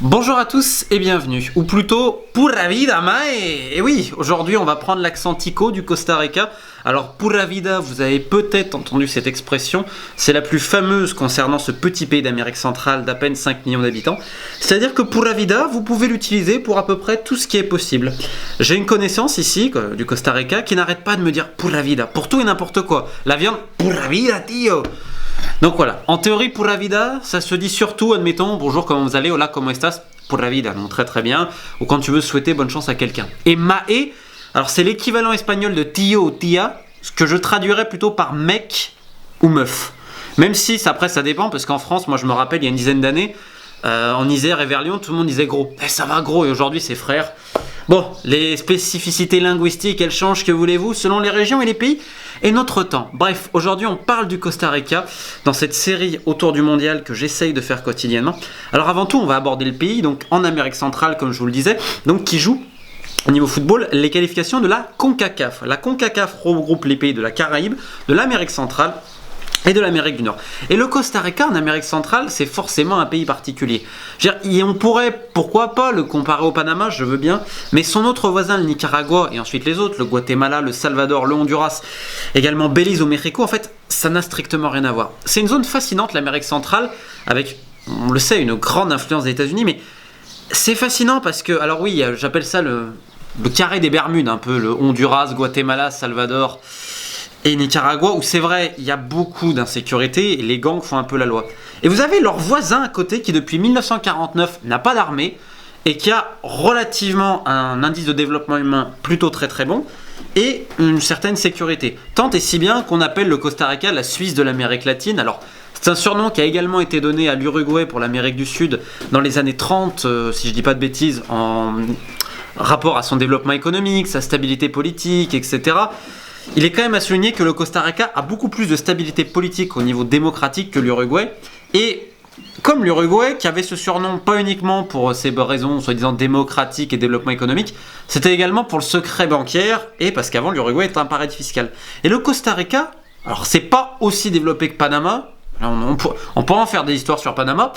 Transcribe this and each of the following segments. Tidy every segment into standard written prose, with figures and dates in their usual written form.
Bonjour à tous et bienvenue, ou plutôt pura vida mae. Et oui, aujourd'hui on va prendre l'accent tico du Costa Rica. Alors pura vida, vous avez peut-être entendu cette expression, c'est la plus fameuse concernant ce petit pays d'Amérique centrale d'à peine 5 millions d'habitants. C'est-à-dire que pura vida, vous pouvez l'utiliser pour à peu près tout ce qui est possible. J'ai une connaissance ici, du Costa Rica, qui n'arrête pas de me dire pura vida, pour tout et n'importe quoi. La viande, pura vida tío. Donc voilà, en théorie, pura vida, ça se dit surtout, admettons, bonjour, comment vous allez, hola, como estás, pura vida, donc très très bien, ou quand tu veux souhaiter bonne chance à quelqu'un. Et mae, alors c'est l'équivalent espagnol de tío ou tia, ce que je traduirais plutôt par mec ou meuf. Même si, après ça dépend, parce qu'en France, moi je me rappelle, il y a une dizaine d'années, en Isère et vers Lyon, tout le monde disait gros. Ça va gros, et aujourd'hui c'est frère. Bon, les spécificités linguistiques, elles changent, que voulez-vous, selon les régions et les pays et notre temps. Bref, aujourd'hui on parle du Costa Rica dans cette série autour du mondial que j'essaye de faire quotidiennement. Alors avant tout, on va aborder le pays, donc en Amérique centrale, comme je vous le disais, donc qui joue au niveau football les qualifications de la CONCACAF. La CONCACAF regroupe les pays de la Caraïbe, de l'Amérique centrale et de l'Amérique du Nord. Et le Costa Rica en Amérique centrale, c'est forcément un pays particulier. Et on pourrait, pourquoi pas, le comparer au Panama, je veux bien, mais son autre voisin, le Nicaragua, et ensuite les autres, le Guatemala, le Salvador, le Honduras, également Belize au Mexico, en fait, ça n'a strictement rien à voir. C'est une zone fascinante, l'Amérique centrale, avec, on le sait, une grande influence des États-Unis, mais c'est fascinant parce que, alors oui, j'appelle ça le carré des Bermudes, un peu, le Honduras, Guatemala, Salvador et Nicaragua, où c'est vrai, il y a beaucoup d'insécurité et les gangs font un peu la loi. Et vous avez leur voisin à côté qui, depuis 1949, n'a pas d'armée et qui a relativement un indice de développement humain plutôt très très bon et une certaine sécurité. Tant et si bien qu'on appelle le Costa Rica la Suisse de l'Amérique latine. Alors, c'est un surnom qui a également été donné à l'Uruguay pour l'Amérique du Sud dans les années 30, si je dis pas de bêtises, en rapport à son développement économique, sa stabilité politique, etc. Il est quand même à souligner que le Costa Rica a beaucoup plus de stabilité politique au niveau démocratique que l'Uruguay. Et comme l'Uruguay, qui avait ce surnom pas uniquement pour ses raisons soi-disant démocratiques et développement économique, c'était également pour le secret bancaire et parce qu'avant l'Uruguay était un paradis fiscal. Et le Costa Rica, alors c'est pas aussi développé que Panama, on pourra en faire des histoires sur Panama,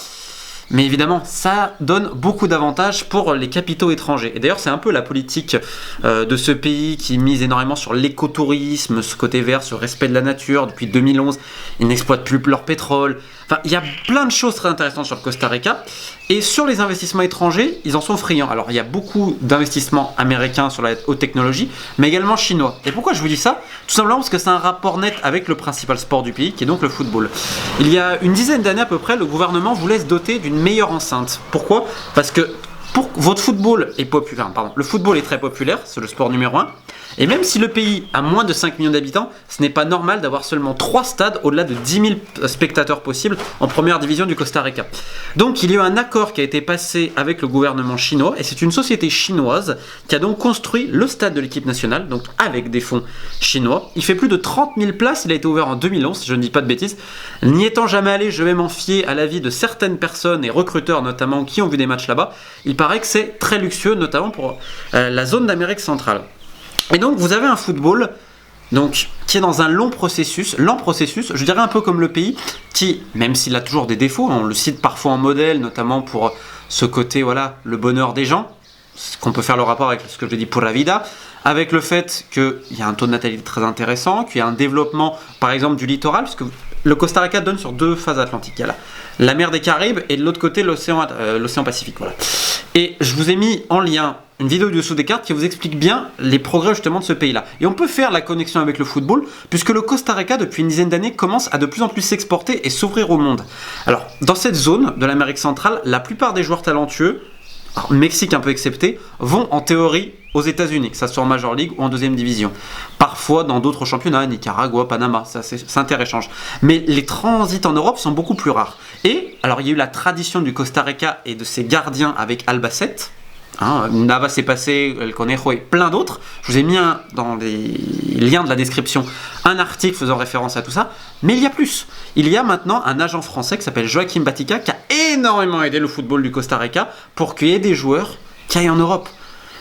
mais évidemment, ça donne beaucoup d'avantages pour les capitaux étrangers. Et d'ailleurs, c'est un peu la politique de ce pays qui mise énormément sur l'écotourisme, ce côté vert, ce respect de la nature. Depuis 2011, ils n'exploitent plus leur pétrole. Enfin, il y a plein de choses très intéressantes sur le Costa Rica. Et sur les investissements étrangers, ils en sont friands. Alors, il y a beaucoup d'investissements américains sur la haute technologie, mais également chinois. Et pourquoi je vous dis ça ? Tout simplement parce que c'est un rapport net avec le principal sport du pays, qui est donc le football. Il y a une dizaine d'années à peu près, le gouvernement voulait se doter d'une meilleure enceinte. Pourquoi ? Parce que votre football est populaire. Le football est très populaire, c'est le sport numéro 1. Et même si le pays a moins de 5 millions d'habitants, ce n'est pas normal d'avoir seulement 3 stades au-delà de 10 000 spectateurs possibles en première division du Costa Rica. Donc il y a eu un accord qui a été passé avec le gouvernement chinois, et c'est une société chinoise qui a donc construit le stade de l'équipe nationale, donc avec des fonds chinois. Il fait plus de 30 000 places, il a été ouvert en 2011, je ne dis pas de bêtises. N'y étant jamais allé, je vais m'en fier à l'avis de certaines personnes et recruteurs notamment qui ont vu des matchs là-bas. Il paraît que c'est très luxueux, notamment pour la zone d'Amérique centrale. Et donc vous avez un football qui est dans un lent processus, je dirais un peu comme le pays, qui, même s'il a toujours des défauts, on le cite parfois en modèle, notamment pour ce côté, voilà, le bonheur des gens, qu'on peut faire le rapport avec ce que je dis pour la vida, avec le fait qu'il y a un taux de natalité très intéressant, qu'il y a un développement, par exemple, du littoral, puisque le Costa Rica donne sur 2 phases atlantiques. Il y a la mer des Caraïbes et de l'autre côté l'océan Pacifique. Voilà. Et je vous ai mis en lien une vidéo du dessous des cartes qui vous explique bien les progrès justement de ce pays-là. Et on peut faire la connexion avec le football, puisque le Costa Rica, depuis une dizaine d'années, commence à de plus en plus s'exporter et s'ouvrir au monde. Alors, dans cette zone de l'Amérique centrale, la plupart des joueurs talentueux, alors, Mexique un peu excepté, vont en théorie aux États-Unis, que ça soit en Major League ou en deuxième division. Parfois dans d'autres championnats, Nicaragua, Panama, ça c'est interéchange. Mais les transits en Europe sont beaucoup plus rares. Et alors il y a eu la tradition du Costa Rica et de ses gardiens avec Albacete. Navas s'est passé, El Conejo et plein d'autres. Je vous ai mis dans les liens de la description un article faisant référence à tout ça. Mais il y a plus. Il y a maintenant un agent français qui s'appelle Joaquim Batica qui a énormément aidé le football du Costa Rica pour qu'il y ait des joueurs qui aillent en Europe.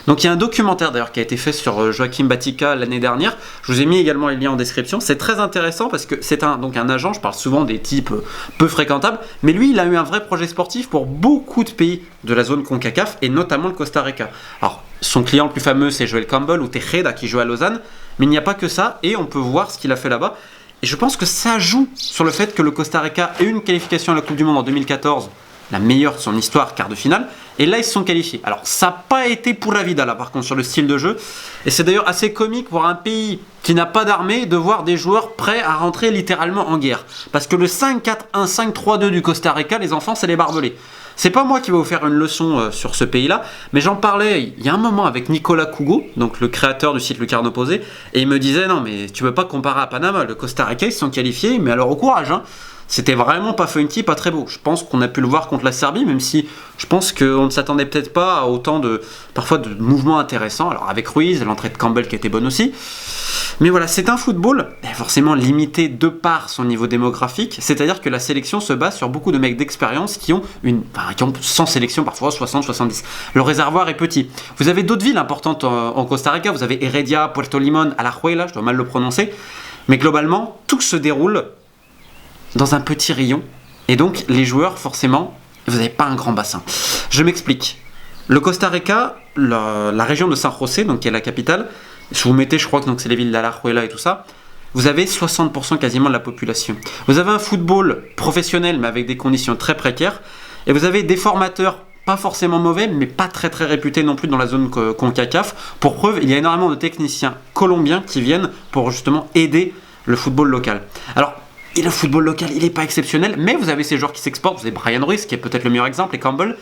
Donc il y a un documentaire d'ailleurs qui a été fait sur Joaquim Batica l'année dernière. Je vous ai mis également les liens en description. C'est très intéressant parce que c'est donc un agent, je parle souvent des types peu fréquentables, mais lui il a eu un vrai projet sportif pour beaucoup de pays de la zone CONCACAF et notamment le Costa Rica. Alors son client le plus fameux c'est Joel Campbell ou Tejeda qui joue à Lausanne, mais il n'y a pas que ça et on peut voir ce qu'il a fait là-bas. Et je pense que ça joue sur le fait que le Costa Rica ait eu une qualification à la Coupe du Monde en 2014, la meilleure de son histoire, quart de finale, et là ils se sont qualifiés. Alors ça n'a pas été pura vida là par contre sur le style de jeu, et c'est d'ailleurs assez comique pour un pays qui n'a pas d'armée de voir des joueurs prêts à rentrer littéralement en guerre. Parce que le 5-4-1, 5-3-2 du Costa Rica, les enfants c'est les barbelés. C'est pas moi qui vais vous faire une leçon sur ce pays-là, mais j'en parlais il y a un moment avec Nicolas Cougo, donc le créateur du site Lucarne Opposé, et il me disait non mais tu peux pas comparer à Panama, le Costa Rica ils se sont qualifiés, mais alors au courage hein. C'était vraiment pas funky, pas très beau. Je pense qu'on a pu le voir contre la Serbie, même si je pense qu'on ne s'attendait peut-être pas à autant parfois de mouvements intéressants. Alors avec Ruiz, l'entrée de Campbell qui était bonne aussi. Mais voilà, c'est un football forcément limité de par son niveau démographique. C'est-à-dire que la sélection se base sur beaucoup de mecs d'expérience qui ont 100 sélections, parfois 60, 70. Le réservoir est petit. Vous avez d'autres villes importantes en Costa Rica. Vous avez Heredia, Puerto Limón, Alajuela, je dois mal le prononcer. Mais globalement, tout se déroule dans un petit rayon, et donc les joueurs forcément vous n'avez pas un grand bassin. Je m'explique. Le Costa Rica, la région de San José, donc qui est la capitale, si vous mettez, je crois que donc c'est les villes d'Alajuela et tout ça, vous avez 60% quasiment de la population. Vous avez un football professionnel mais avec des conditions très précaires, et vous avez des formateurs pas forcément mauvais mais pas très très réputés non plus dans la zone CONCACAF. Pour preuve, il y a énormément de techniciens colombiens qui viennent pour justement aider le football local. Alors et le football local, il n'est pas exceptionnel, mais vous avez ces joueurs qui s'exportent, vous avez Brian Ruiz qui est peut-être le meilleur exemple, et Campbell,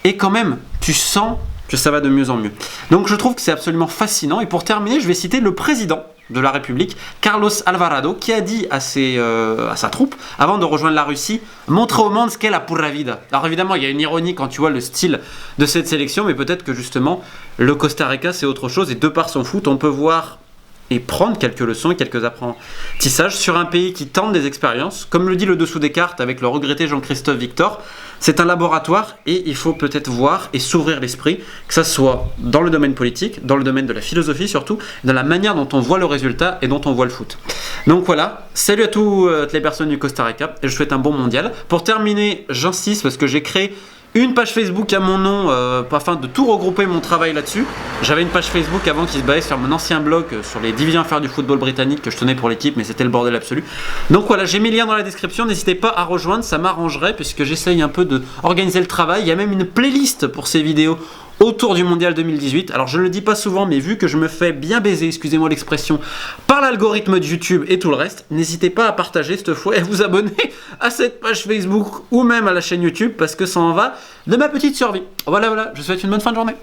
et quand même, tu sens que ça va de mieux en mieux. Donc je trouve que c'est absolument fascinant, et pour terminer, je vais citer le président de la République, Carlos Alvarado, qui a dit à sa troupe, avant de rejoindre la Russie, montre au monde ce qu'est la pura vida. Alors évidemment, il y a une ironie quand tu vois le style de cette sélection, mais peut-être que justement, le Costa Rica, c'est autre chose, et de par son foot, on peut voir et prendre quelques leçons et quelques apprentissages sur un pays qui tente des expériences. Comme le dit le dessous des cartes avec le regretté Jean-Christophe Victor, c'est un laboratoire et il faut peut-être voir et s'ouvrir l'esprit, que ça soit dans le domaine politique, dans le domaine de la philosophie surtout, dans la manière dont on voit le résultat et dont on voit le foot. Donc voilà, salut à toutes les personnes du Costa Rica et je souhaite un bon mondial. Pour terminer, j'insiste parce que j'ai créé une page Facebook à mon nom afin de tout regrouper mon travail là-dessus. J'avais une page Facebook avant qui se basait sur mon ancien blog sur les divisions inférieures du football britannique que je tenais pour l'équipe, mais c'était le bordel absolu. Donc voilà, j'ai mis le lien dans la description, n'hésitez pas à rejoindre, ça m'arrangerait puisque j'essaye un peu d'organiser le travail. Il y a même une playlist pour ces vidéos autour du Mondial 2018. Alors je ne le dis pas souvent, mais vu que je me fais bien baiser, excusez-moi l'expression, par l'algorithme de YouTube et tout le reste, n'hésitez pas à partager cette fois et à vous abonner à cette page Facebook ou même à la chaîne YouTube parce que ça en va de ma petite survie. Voilà, je vous souhaite une bonne fin de journée.